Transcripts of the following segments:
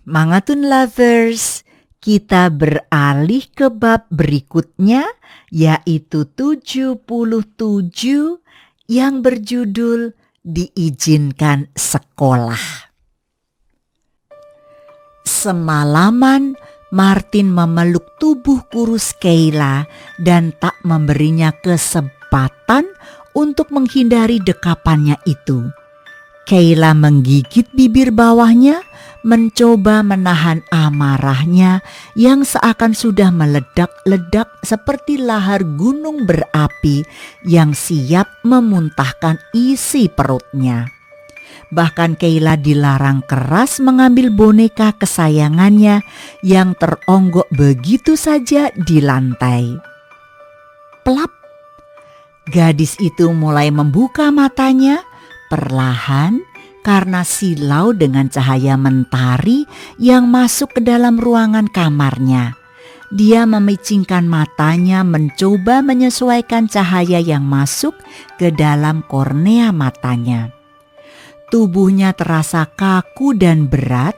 Mangatun lovers, kita beralih ke bab berikutnya yaitu 77 yang berjudul Diizinkan Sekolah. Semalaman Martin memeluk tubuh kurus Kayla dan tak memberinya kesempatan untuk menghindari dekapannya itu. Kayla menggigit bibir bawahnya, mencoba menahan amarahnya yang seakan sudah meledak-ledak seperti lahar gunung berapi yang siap memuntahkan isi perutnya. Bahkan Kayla dilarang keras mengambil boneka kesayangannya yang teronggok begitu saja di lantai. Plap! Gadis itu mulai membuka matanya perlahan karena silau dengan cahaya mentari yang masuk ke dalam ruangan kamarnya. Dia memicingkan matanya mencoba menyesuaikan cahaya yang masuk ke dalam kornea matanya. Tubuhnya terasa kaku dan berat.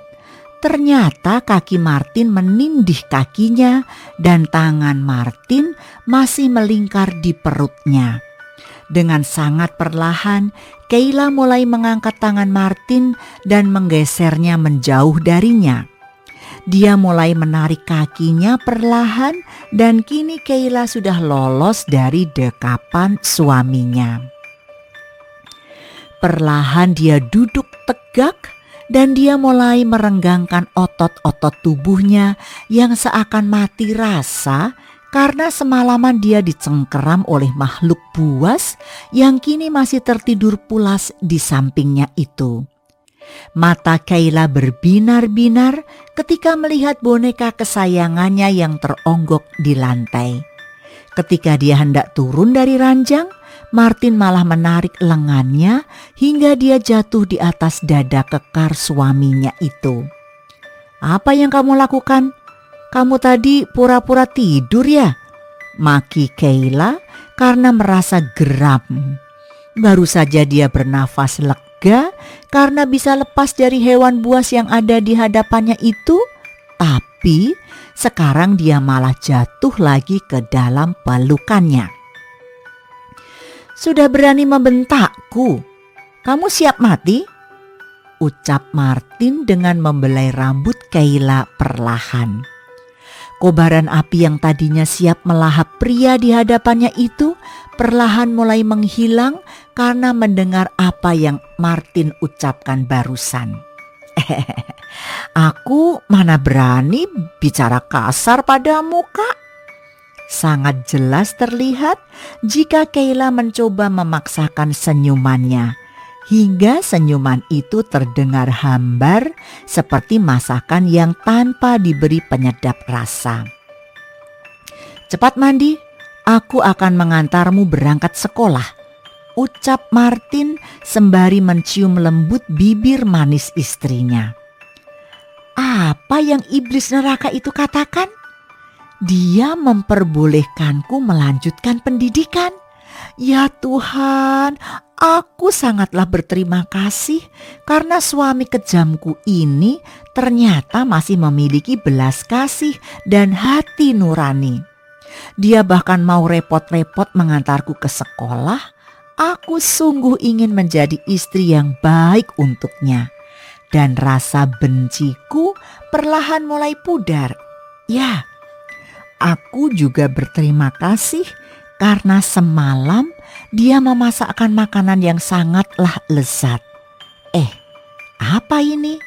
Ternyata kaki Martin menindih kakinya dan tangan Martin masih melingkar di perutnya. Dengan sangat perlahan, Kayla mulai mengangkat tangan Martin dan menggesernya menjauh darinya. Dia mulai menarik kakinya perlahan dan kini Kayla sudah lolos dari dekapan suaminya. Perlahan dia duduk tegak dan dia mulai merenggangkan otot-otot tubuhnya yang seakan mati rasa karena semalaman dia dicengkeram oleh makhluk buas yang kini masih tertidur pulas di sampingnya itu. Mata Kayla berbinar-binar ketika melihat boneka kesayangannya yang teronggok di lantai. Ketika dia hendak turun dari ranjang, Martin malah menarik lengannya hingga dia jatuh di atas dada kekar suaminya itu. "Apa yang kamu lakukan? Kamu tadi pura-pura tidur ya?" maki Kayla karena merasa geram. Baru saja dia bernafas lega karena bisa lepas dari hewan buas yang ada di hadapannya itu, tapi sekarang dia malah jatuh lagi ke dalam pelukannya. "Sudah berani membentakku? Kamu siap mati?" ucap Martin dengan membelai rambut Kayla perlahan. Kobaran api yang tadinya siap melahap pria di hadapannya itu perlahan mulai menghilang karena mendengar apa yang Martin ucapkan barusan. "Aku mana berani bicara kasar padamu, Kak?" Sangat jelas terlihat jika Kayla mencoba memaksakan senyumannya, hingga senyuman itu terdengar hambar seperti masakan yang tanpa diberi penyedap rasa. "Cepat mandi, aku akan mengantarmu berangkat sekolah," ucap Martin sembari mencium lembut bibir manis istrinya. Apa yang iblis neraka itu katakan? Dia memperbolehkanku melanjutkan pendidikan. Ya Tuhan, aku sangatlah berterima kasih karena suami kejamku ini ternyata masih memiliki belas kasih dan hati nurani. Dia bahkan mau repot-repot mengantarku ke sekolah. Aku sungguh ingin menjadi istri yang baik untuknya. Dan rasa benciku perlahan mulai pudar. Ya, aku juga berterima kasih karena semalam dia memasakkan makanan yang sangatlah lezat. Apa ini?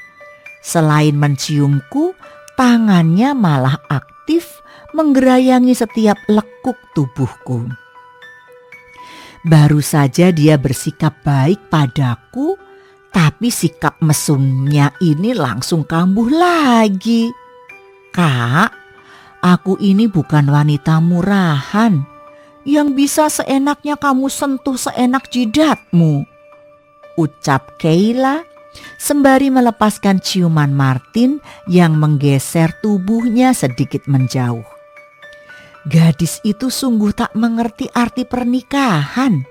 Selain menciumku, tangannya malah aktif menggerayangi setiap lekuk tubuhku. Baru saja dia bersikap baik padaku, tapi sikap mesumnya ini langsung kambuh lagi. "Kak, aku ini bukan wanita murahan yang bisa seenaknya kamu sentuh seenak jidatmu," ucap Kayla sembari melepaskan ciuman Martin yang menggeser tubuhnya sedikit menjauh. Gadis itu sungguh tak mengerti arti pernikahan.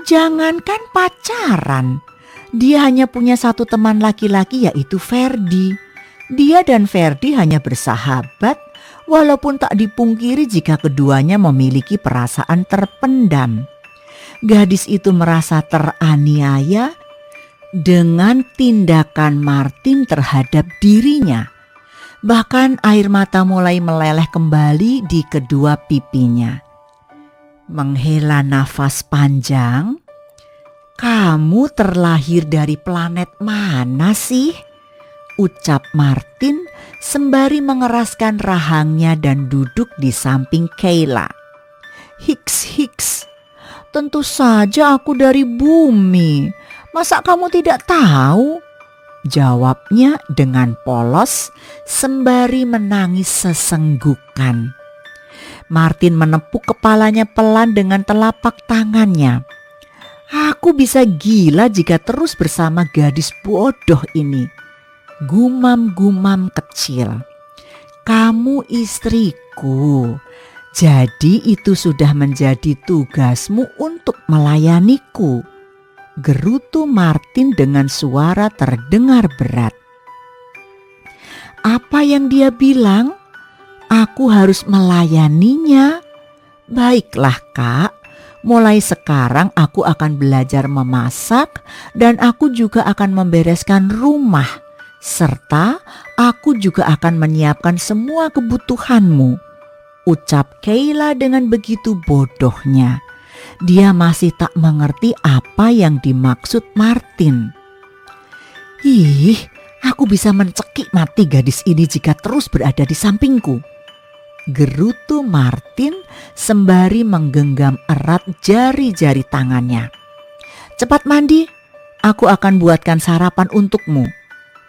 Jangankan pacaran, dia hanya punya satu teman laki-laki yaitu Ferdi. Dia dan Ferdi hanya bersahabat, walaupun tak dipungkiri jika keduanya memiliki perasaan terpendam. Gadis itu merasa teraniaya dengan tindakan Martin terhadap dirinya. Bahkan air mata mulai meleleh kembali di kedua pipinya. Menghela nafas panjang. "Kamu terlahir dari planet mana sih?" ucap Martin sembari mengeraskan rahangnya dan duduk di samping Kayla. Hiks. "Tentu saja aku dari bumi. Masa kamu tidak tahu?" jawabnya dengan polos sembari menangis sesenggukan. Martin menepuk kepalanya pelan dengan telapak tangannya. "Aku bisa gila jika terus bersama gadis bodoh ini," gumam-gumam kecil. "Kamu istriku, jadi itu sudah menjadi tugasmu untuk melayaniku," gerutu Martin dengan suara terdengar berat. Apa yang dia bilang? Aku harus melayaninya. Baiklah Kak, mulai sekarang aku akan belajar memasak dan aku juga akan membereskan rumah. Serta aku juga akan menyiapkan semua kebutuhanmu, ucap Kayla dengan begitu bodohnya. Dia masih tak mengerti apa yang dimaksud Martin. "Ih, aku bisa mencekik mati gadis ini jika terus berada di sampingku," gerutu Martin sembari menggenggam erat jari-jari tangannya. "Cepat mandi, aku akan buatkan sarapan untukmu,"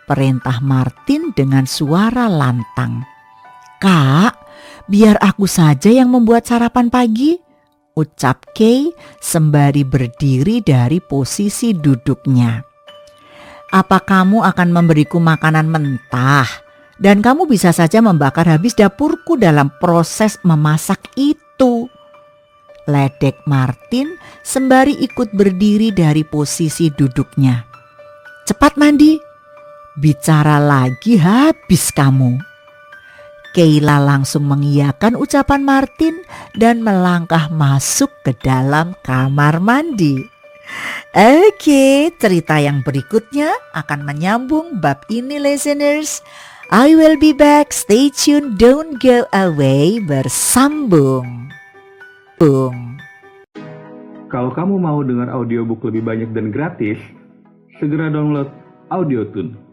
perintah Martin dengan suara lantang. "Kak, biar aku saja yang membuat sarapan pagi," ucap Kay sembari berdiri dari posisi duduknya. "Apa kamu akan memberiku makanan mentah? Dan kamu bisa saja membakar habis dapurku dalam proses memasak itu," ledek Martin sembari ikut berdiri dari posisi duduknya. "Cepat mandi, bicara lagi habis kamu." Kayla langsung mengiyakan ucapan Martin dan melangkah masuk ke dalam kamar mandi. Oke, cerita yang berikutnya akan menyambung bab ini listeners. I will be back, stay tuned, don't go away, bersambung. Kalau kamu mau dengar audiobook lebih banyak dan gratis, segera download Audiotune.